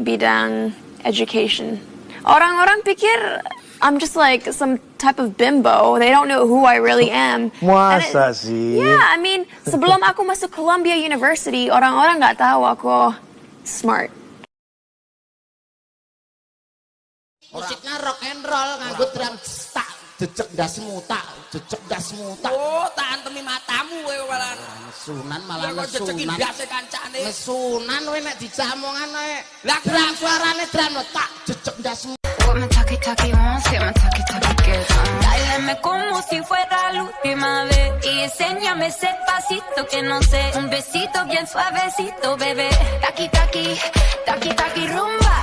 bidang education. Orang-orang pikir I'm just like some type of bimbo. They don't know who I really am. Masa sih? Yeah, I mean, sebelum aku masuk Columbia University, orang-orang nggak tahu aku smart. Musiknya rock and roll, nganggo drum tak jejeg dasmu tak jejeg dasmu tak. Oh, tahan temi matamu kowe malah. Nesunan malah Kok jejegi nesunan. ndase kancane. Nesunan kowe nek dijamongan kowe. Lah drum suarane drum tak jejeg dasmu. Me taki taki once, me taki taki que dáleme como si fuera la última vez y enséñame ese pasito que no sé, un besito bien suavecito, bebé. Taki taki, taki taki rumba.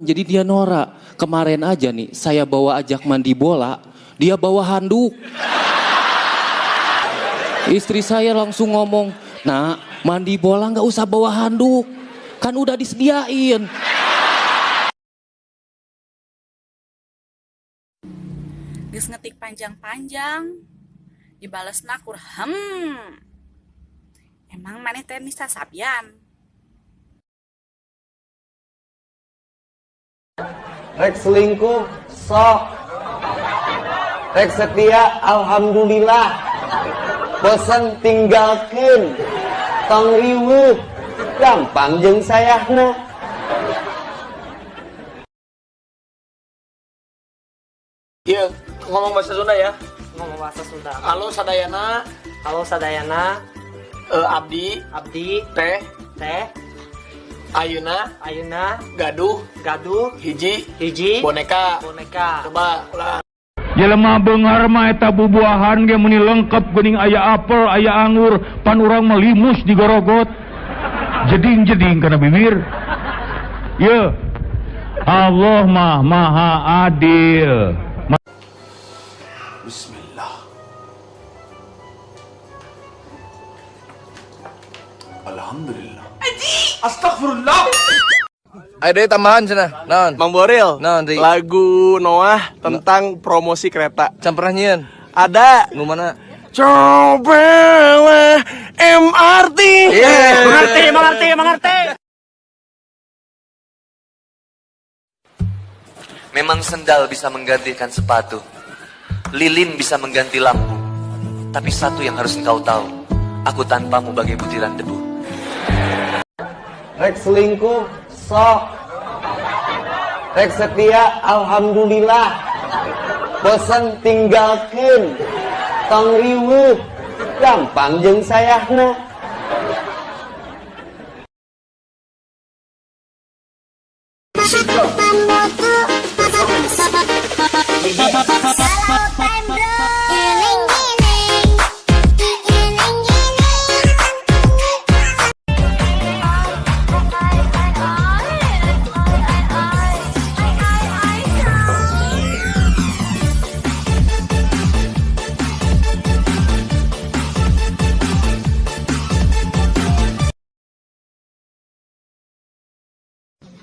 Jadi dia norak. Kemarin aja nih saya bawa ajak mandi bola, dia bawa handuk. Istri saya langsung ngomong, "Nak, mandi bola nggak usah bawa handuk. Kan udah disediain." Geus ngetik panjang-panjang, dibales nakur Emang maneh teh Nisa Sabian? Rek selingkuh, sok. Rek setia, alhamdulillah. Bosan tinggalkeun. Tong riweuh, gampang jeung sayahna. Iya, ngomong bahasa Sunda ya. Ngomong bahasa Sunda. Halo sadayana, Halo sadayana, abdi, abdi teh, teh ayeuna, ayeuna gaduh, gaduh hiji, boneka. Coba ulang. Jelema beunghar mah eta bubuahan ge meni lengkep geuning aya apel, aya anggur, pan urang melimus digorogot. Jeding-jeding kana bibir. Ye. Allah mah Maha Adil. Bismillah. Alhamdulillah. Astagfirullah. Ada tambahan sana, naon? Mang Boril, naon deui? lagu Noah tentang promosi kereta. Camperah nyieun. Ada. Nu mana? Cobalah MRT. Mengerti. Memang sendal bisa menggantikan sepatu, lilin bisa mengganti lampu. Tapi satu yang harus engkau tahu, aku tanpamu bagai butiran debu. Rek selingkuh, sok. Rek setia, alhamdulillah. Bosan tinggalkeun. Tong riweuh, gampang jeung sayahna.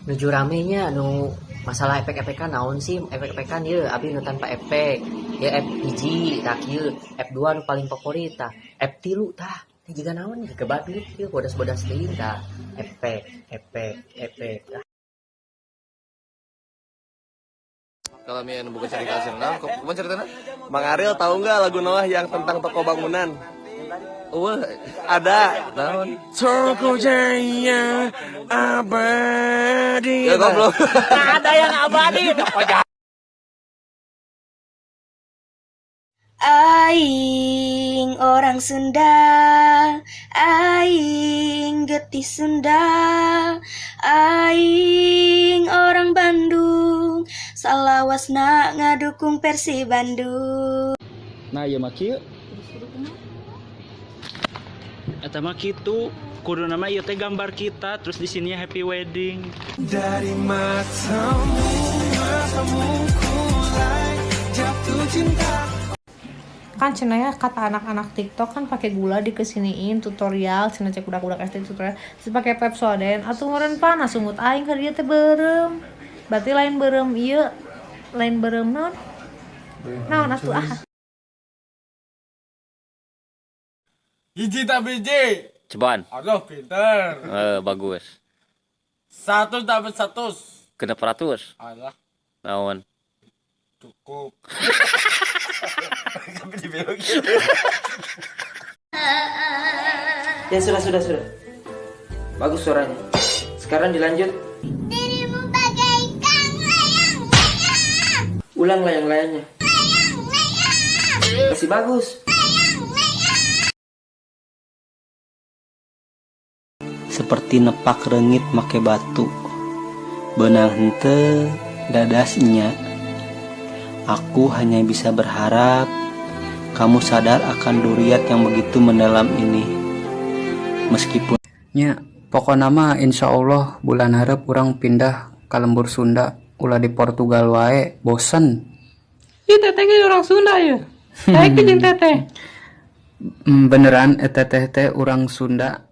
Nuju ramenya nu masalah efek-efekan naon sih efek-efekan ye abi nu tanpa efek ya F hiji tak ye F2 nu paling favorit tah F3 tah juga naon kebadulit ye bodas-bodas teuing tah efek Kalau mian buka cari kasih, nah, kok ceritanya? Mang Ariel tahu nggak lagu Noah yang tentang toko bangunan? Ada. Naon? Toko Jaya abadi. Ya goblok. ada yang abadi Aing orang Sunda, aing getih Sunda, aing orang Bandung, salawasna ngadukung Persib Bandung. Nah, ya mah kieu. Eta mah kitu, kudu nama ieu teh gambar kita, terus di sini happy wedding. Dari matamu kulai jatuh cinta. Kan cenah ya kata anak-anak TikTok kan pakai gula dikesiniin tutorial cenah cek budak-budak SD tutorial terus pakai Pepsodent atuh meureun panas sungut aing ka dieu teh beureum. Berarti lain beureum ieu, lain beureum naon? Naon atuh ah. Hiji tak biji Cobaan. Aduh, pinter. Bagus. 100 dapat 100. Kenapa 100? Alah, Naon? cukup. Ya sudah. Bagus suaranya. Sekarang dilanjut. Dirimu bagaikan layang-layang. Ulang layang-layangnya. Masih bagus. Seperti nepak rengit make batu, benang hente dadasnya. Aku hanya bisa berharap kamu sadar akan duriat yang begitu mendalam ini. Meskipun pokoknya mah insya Allah bulan harap orang pindah ke lembur Sunda, ulah di Portugal wae, bosen. Ih teteh ge orang Sunda ya. Baik jeung teteh. Beneran teteh orang Sunda.